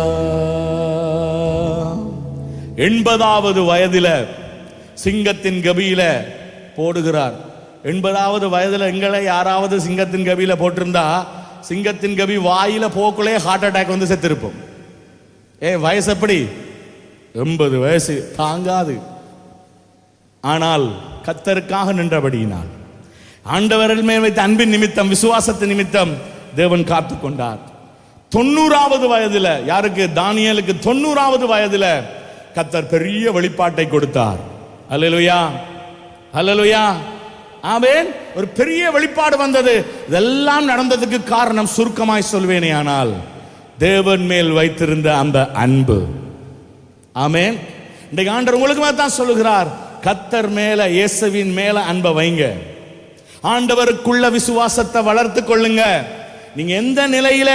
80வது வயதில சிங்கத்தின் கபியில போடுகிறார். 80வது வயதில் எங்களை யாராவது சிங்கத்தின் கபியில போட்டிருந்தா, சிங்கத்தின் கபி வாயில போக்குள்ளே ஹார்ட் அட்டாக் வந்து செத்திருப்போம். வயசு எப்படி? 80 வயசு தாங்காது. ஆனால் கர்த்தருக்காக நின்றபடியினால், ஆண்டவரின் மேல் வைத்த அன்பின் நிமித்தம், விசுவாசத்தின் நிமித்தம் தேவன் காத்து கொண்டார். 90வது வயதுல, யாருக்கு? தானியேலுக்கு 90வது வயதுல கர்த்தர் பெரிய வெளிப்பாட்டை கொடுத்தார். அல்லேலூயா, அல்லேலூயா, ஆமென். ஒரு பெரிய வெளிப்பாடு வந்தது. இதெல்லாம் நடந்ததுக்கு காரணம் சுருக்கமாய் சொல்வேனே ஆனால் தேவன் மேல் வைத்திருந்த அந்த அன்பு. ஆமென். இன்றைக்கு ஆண்டவர் உங்களுக்கு தான் சொல்லுகிறார், கர்த்தர் மேல, இயேசுவின் மேல அன்பை வைங்க. ஆண்டவருக்குள்ள விசுவாசத்தை வளர்த்து கொள்ளுங்க. நீங்க எந்த நிலையில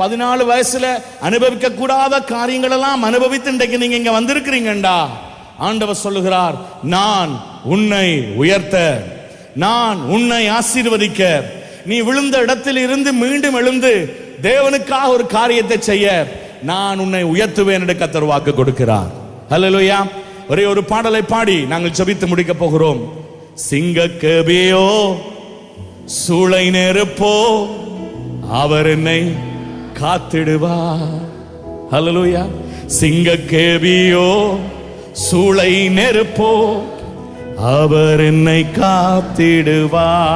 14 வயசுல அனுபவிக்க கூடாத காரியங்கள் எல்லாம் அனுபவித்து இன்றைக்கு நீங்க இங்க வந்திருக்கிறீங்கடா, ஆண்டவர் சொல்லுகிறார், நான் உன்னை உயர்த்த, நான் உன்னை ஆசீர்வதிக்க, நீ விழுந்த இடத்தில் இருந்து மீண்டும் எழுந்து தேவனுக்காக ஒரு காரியத்தை செய்ய நான் உன்னை உயர்த்துவேன் என்று கர்த்தர் வாக்கு கொடுக்கிறார். ஹல்லேலூயா. ஒரே ஒரு பாடலை பாடி நாங்கள் ஜெபித்து முடிக்க போகிறோம். சிங்கக்கபியோ சூளை நெருப்போ அவர் என்னை காத்திடுவார். ஹல்லேலூயா. சிங்கக்கபியோ சூளை நெருப்போ அவர் என்னை காத்திடுவார்.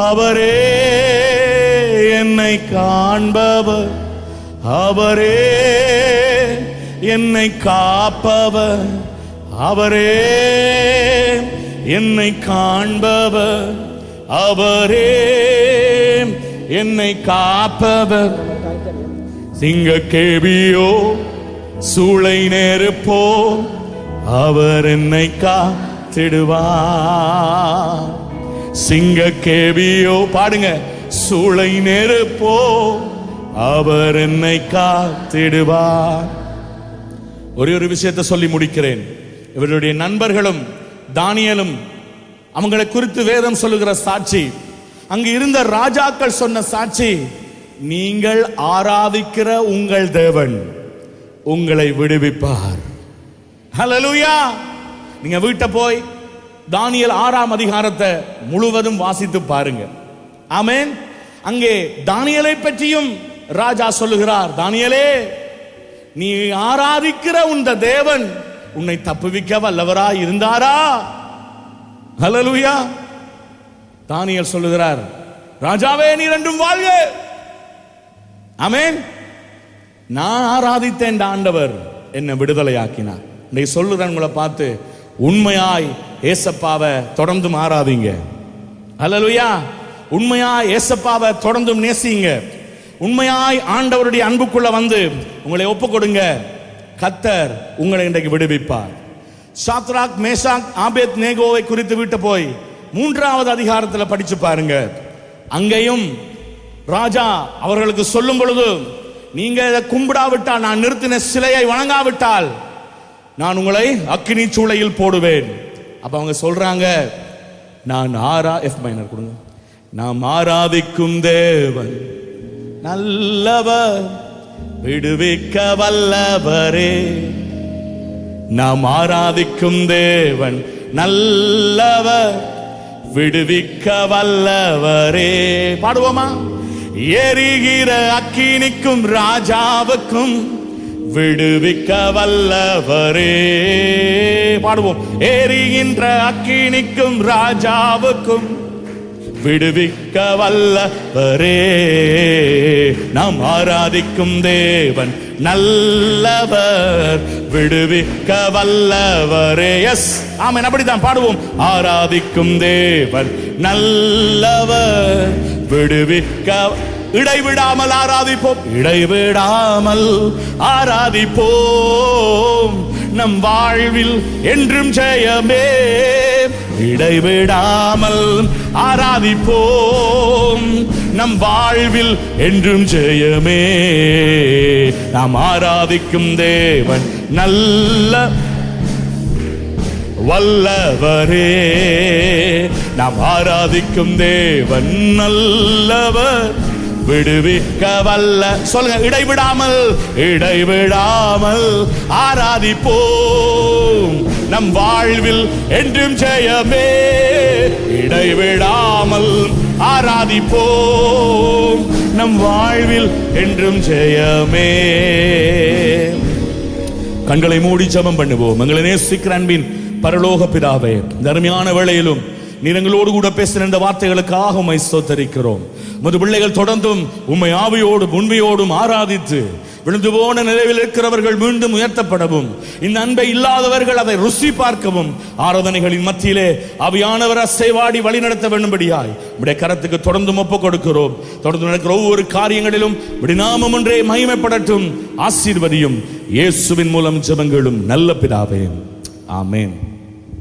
அவரே என்னை காண்பவர், அவரே என்னை காப்பவர், அவரே என்னை காண்பவர், அவரே என்னை காப்பவர். சிங்கக்கேபியோ சூளை நெருப்போ அவர் என்னை காத்திடுவார். சிங்கக்கேபியோ, பாடுங்க, சூளை நெருப்போ அவர் என்னை காத்திடுவார். ஒரே ஒரு விஷயத்தை சொல்லி முடிக்கிறேன். இவருடைய நண்பர்களும் தானியேலும் அவங்களை குறித்து வேதம் சொல்லுகிற சாட்சி, அங்கு இருந்த ராஜாக்கள் சொன்ன சாட்சி, நீங்கள் ஆராதிக்கிற உங்கள் தேவன் உங்களை விடுவிப்பார். ஹல்லேலூயா. நீங்க வீட்டை போய் தானியேல் 6ஆம் அதிகாரத்தை முழுவதும் வாசித்து பாருங்க. ஆமென். அங்கே தானியேலை பற்றியும் ராஜா சொல்லுகிறார், தானியேலே, நீ ஆராதிக்கிற உந்த தேவன் உன்னை தப்புவிக்க வல்லவராய் இருந்தாரா? ஹல்லேலூயா. தானியேல் சொல்லுகிறார், ராஜாவே நீர் என்றும் வாழ்க. ஆமென். நான் ஆராதித்தேன் ஆண்டவர் என்னை விடுதலையாக்கினார். இன்னைக்கு சொல்லுறேன் உங்களை பார்த்து, உண்மையாய் ஏசப்பாவை தொடர்ந்தும் ஆராதிங்க. ஹல்லேலூயா. உண்மையாய் ஏசப்பாவை தொடர்ந்தும் நேசிங்க. உண்மையாய் ஆண்டவருடைய அன்புக்குள்ள வந்து உங்களை ஒப்புக் கொடுங்க. கர்த்தர் உங்களை இன்றைக்கு விடுவிப்பார். சாத்ராக், மேஷாக், ஆபேத்நேகோவை குறித்து விட்டு போய் 3வது அதிகாரத்தில் படிச்சு பாருங்க. அங்கேயும் ராஜா அவர்களுக்கு சொல்லும் பொழுது, நீங்க இதை கும்பிடாவிட்டால், நான் நிறுத்தின சிலையை வணங்காவிட்டால் நான் உங்களை அக்கினி சூளையில் போடுவேன். அப்ப அவங்க சொல்றாங்க, நான் கொடுங்க, நாம் ஆராதிக்கும் தேவன் நல்லவர், விடுவிக்க வல்லவரே. நாம் ஆராதிக்கும் தேவன் நல்லவர், விடுவிக்க வல்லவரே. பாடுவோமா? எரிகிற அக்கினிக்கும் ராஜாவுக்கும் விடுவிக்க வல்லவரே. பாடுவோம். எரிகின்ற அக்கினிக்கும் ராஜாவுக்கும் விடுவிக்க வல்லவரே. நாம் ஆராதிக்கும் தேவன் நல்லவர், விடுவிக்க வல்லவரே. எஸ், ஆமென். அப்படித்தான் பாடுவோம். ஆராதிக்கும் தேவன் நல்லவர், விடுவிக்க. இடைவிடாமல் ஆராதிப்போம், இடைவிடாமல் ஆராதிப்போம், நம் வாழ்வில் என்றும் ஜெயமே. இடைவிடாமல் ஆராதிப்போம், நம் வாழ்வில் என்றும் ஜெயமே. நாம் ஆராதிக்கும் தேவன் நல்ல வல்லவரே. நாம் ஆராதிக்கும் தேவன் நல்லவர், விடுவிக்க வல்ல. சொல்லுங்க, இடைவிடாமல், இடைவிடாமல் ஆராதிப்போம், நம் வாழ்வில் என்றும் ஜெயமே. இடைவிடாமல் ஆராதிப்போம், நம் வாழ்வில் என்றும் ஜெயமே. கண்களை மூடி ஜெபம் பண்ணுவோம். எங்களை நேசிக்கிற அன்பின் பரலோக பிதாவே, தர்மியான வேளையிலும் நீர் எங்களோடு கூட பேசுகிற இந்த வார்த்தைகளுக்காக உம்மை ஸ்தோத்திரிக்கிறோம். உமது பிள்ளைகள் தொடர்ந்தும் உம்மை ஆவியோடும் உண்மையோடும் ஆராதித்து விழுந்து போன நிலையில் இருக்கிறவர்கள் மீண்டும் உயர்த்தப்படவும், இந்த அன்பை இல்லாதவர்கள் அதை ருசி பார்க்கவும், ஆராதனைகளின் மத்தியிலே ஆவியானவர் அசைவாடி வழி நடத்த வேண்டும்படியாய் உம்முடைய கரத்துக்கு தொடர்ந்து ஒப்புக் கொடுக்கிறோம். தொடர்ந்து நடக்கிற ஒவ்வொரு காரியங்களிலும் உம்முடைய நாமம் ஒன்றே மகிமைப்படட்டும். ஆசீர்வதியும். இயேசுவின் மூலம் ஜெபங்களும் நல்ல பிதாவே. ஆமென்.